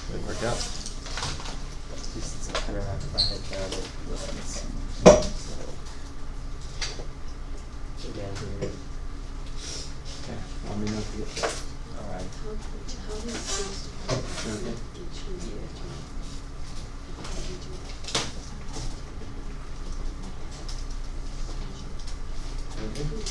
Good workout. Just I don't know if I had found it. So again, here. Okay, let me know if you get that. All right. Okay. Okay.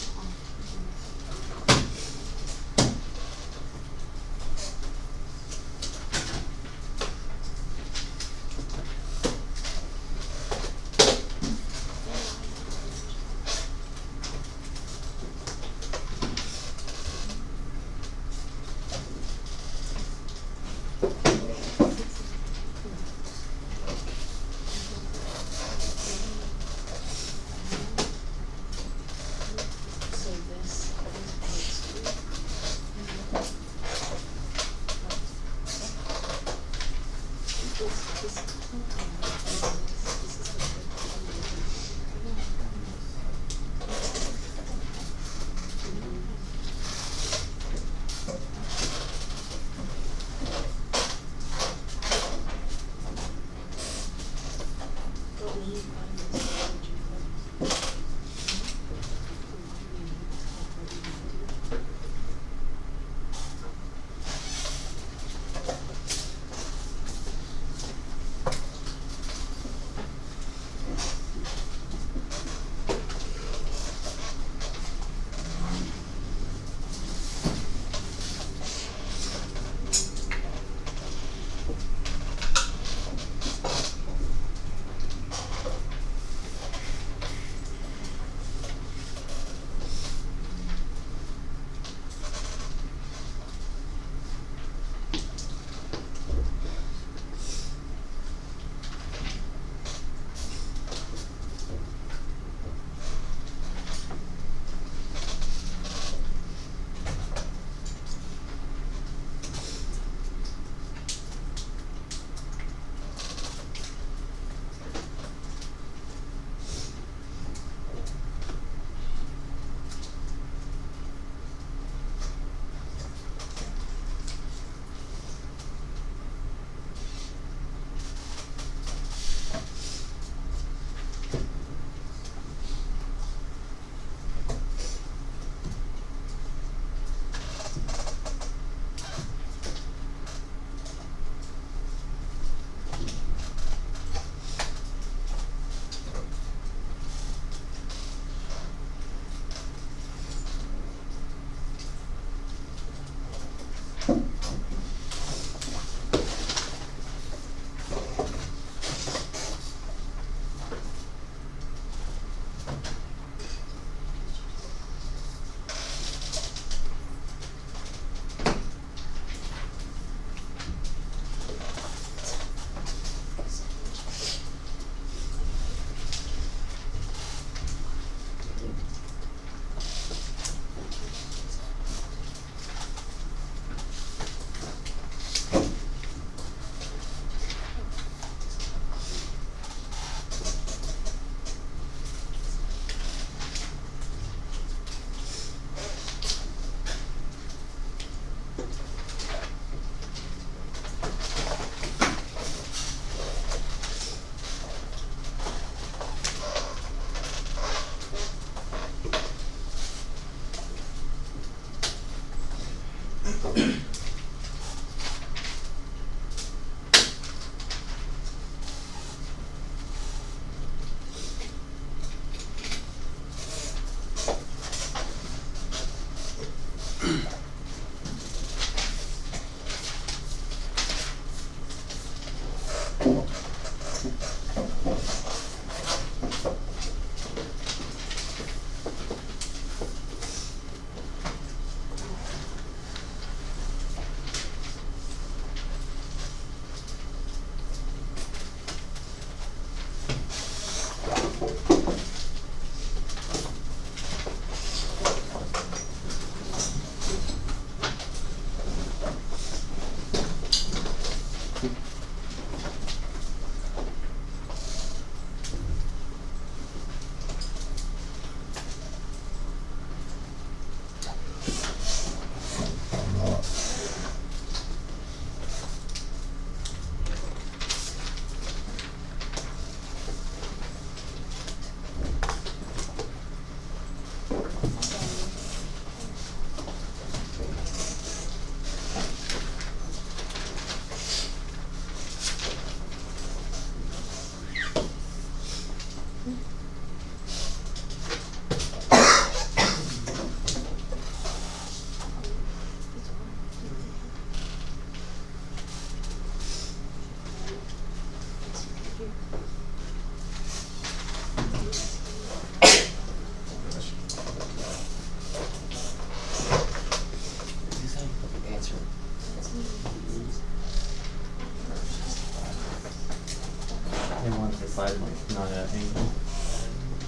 side length, not an angle.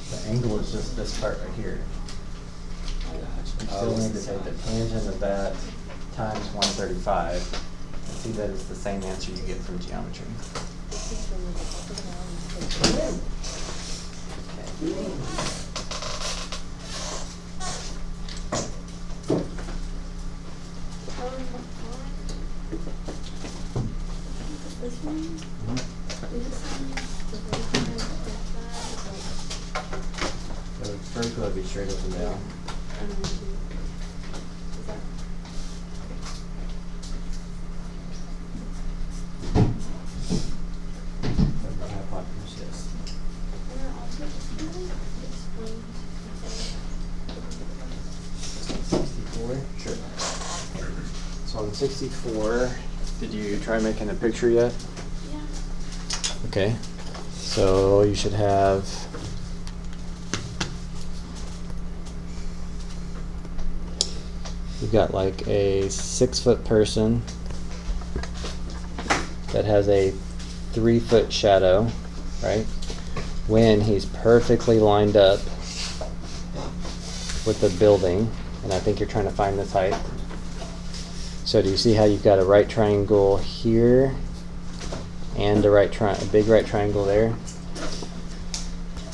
The angle is just this part right here. You still need to take the tangent of that times 135. And see that it's the same answer you get from geometry. This one? Is this one the vertical like that? So vertical would be straight up and down. Is that? That's the hypotenuse, yes. And then also, can you explain 64? Sure. So on 64, did you try making a picture yet? Yeah. Okay. So you should have you've got like a 6-foot person that has a 3-foot shadow, right? When he's perfectly lined up with the building, and I think you're trying to find this height. So do you see how you've got a right triangle here and a big right triangle there?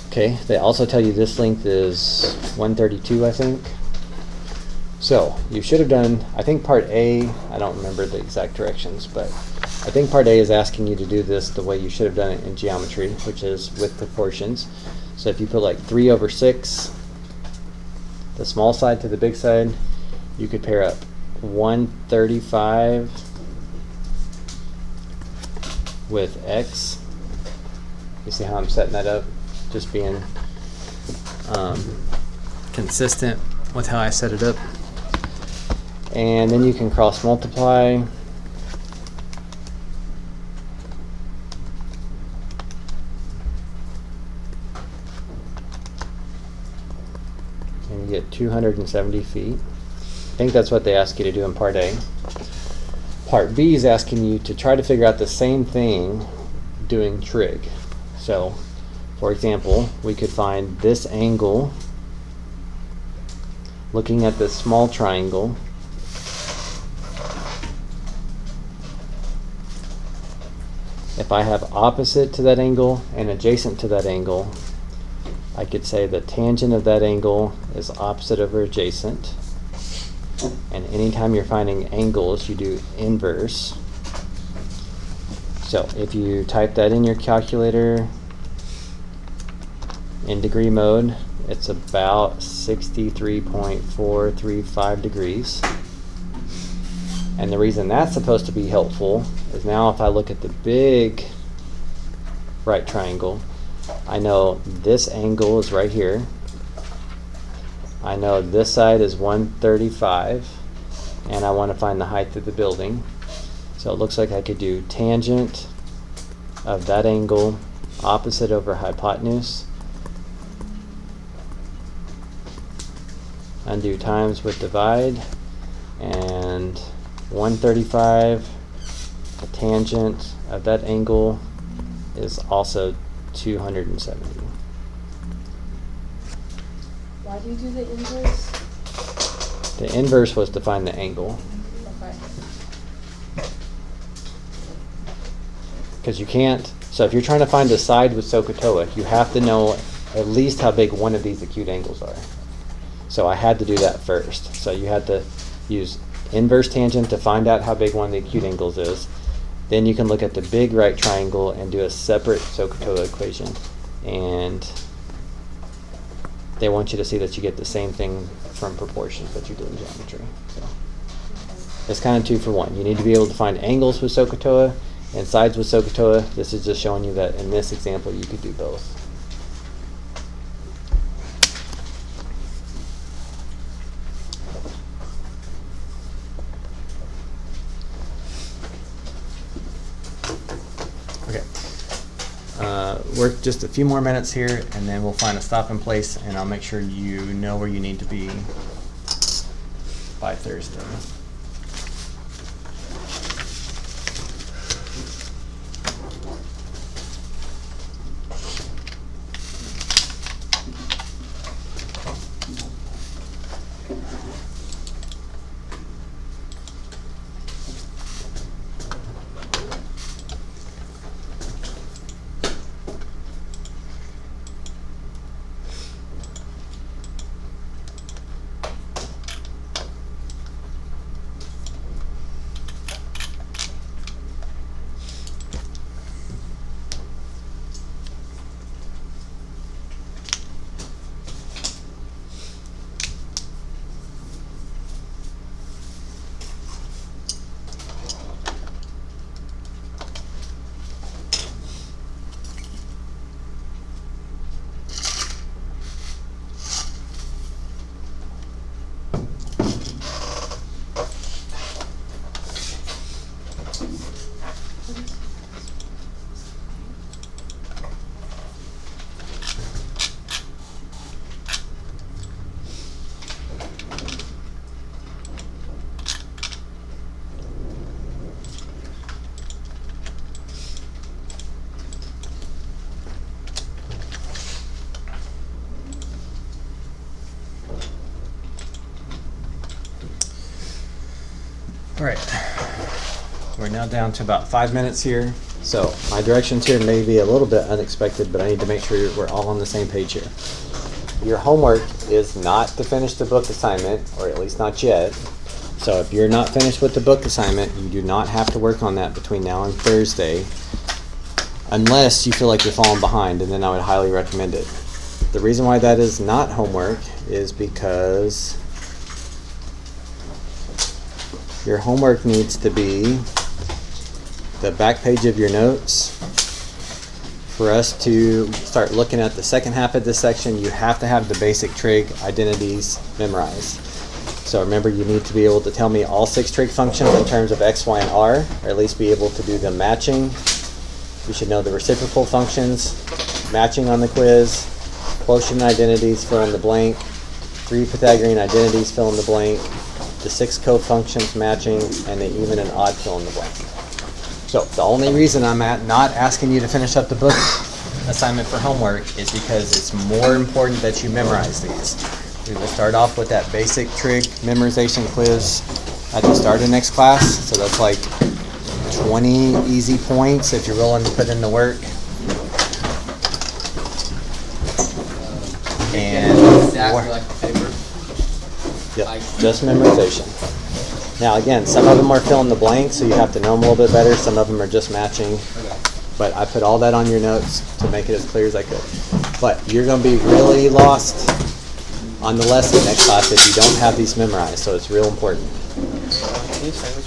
Okay, they also tell you this length is 132, I think. So you should have done, I think part A, I don't remember the exact directions, but I think part A is asking you to do this the way you should have done it in geometry, which is with proportions. So if you put like 3/6, the small side to the big side, you could pair up 135 with X. You see how I'm setting that up? Just being consistent with how I set it up. And then you can cross multiply. And you get 270 feet. I think that's what they ask you to do in part A. Part B is asking you to try to figure out the same thing doing trig. So, for example, we could find this angle looking at this small triangle. If I have opposite to that angle and adjacent to that angle, I could say the tangent of that angle is opposite over adjacent. And anytime you're finding angles, you do inverse. So if you type that in your calculator in degree mode, it's about 63.435 degrees. And the reason that's supposed to be helpful is now if I look at the big right triangle, I know this angle is right here. I know this side is 135, and I want to find the height of the building. So it looks like I could do tangent of that angle opposite over hypotenuse. Undo times with divide, and 135, the tangent of that angle is also 270. Why do you do the inverse? The inverse was to find the angle. Okay. Because you can't, so if you're trying to find a side with SOHCAHTOA, you have to know at least how big one of these acute angles are. So I had to do that first. So you had to use inverse tangent to find out how big one of the acute angles is. Then you can look at the big right triangle and do a separate SOHCAHTOA equation. And they want you to see that you get the same thing from proportions that you do in geometry. So it's kind of 2 for 1. You need to be able to find angles with SOHCAHTOA and sides with SOHCAHTOA. This is just showing you that in this example you could do both. Okay. Work just a few more minutes here, and then we'll find a stopping place, and I'll make sure you know where you need to be by Thursday. All right. We're now down to about 5 minutes here. So my directions here may be a little bit unexpected, but I need to make sure we're all on the same page here. Your homework is not to finish the book assignment, or at least not yet. So if you're not finished with the book assignment, you do not have to work on that between now and Thursday, unless you feel like you're falling behind, and then I would highly recommend it. The reason why that is not homework is because your homework needs to be the back page of your notes. For us to start looking at the second half of this section, you have to have the basic trig identities memorized. So remember, you need to be able to tell me all 6 trig functions in terms of x, y, and r, or at least be able to do the matching. You should know the reciprocal functions, matching on the quiz, quotient identities, fill in the blank, 3 Pythagorean identities, fill in the blank, the 6 cofunctions matching, and the even and odd fill in the blank. So the only reason I'm not asking you to finish up the book assignment for homework is because it's more important that you memorize these. We will start off with that basic trig memorization quiz at the start of next class. So that's like 20 easy points if you're willing to put in the work. And Exactly like the paper. yep, just memorization. Now again, some of them are fill in the blank, so you have to know them a little bit better. Some of them are just matching. Okay. But I put all that on your notes to make it as clear as I could. But you're going to be really lost on the lesson next class if you don't have these memorized, so it's real important. Can you sandwich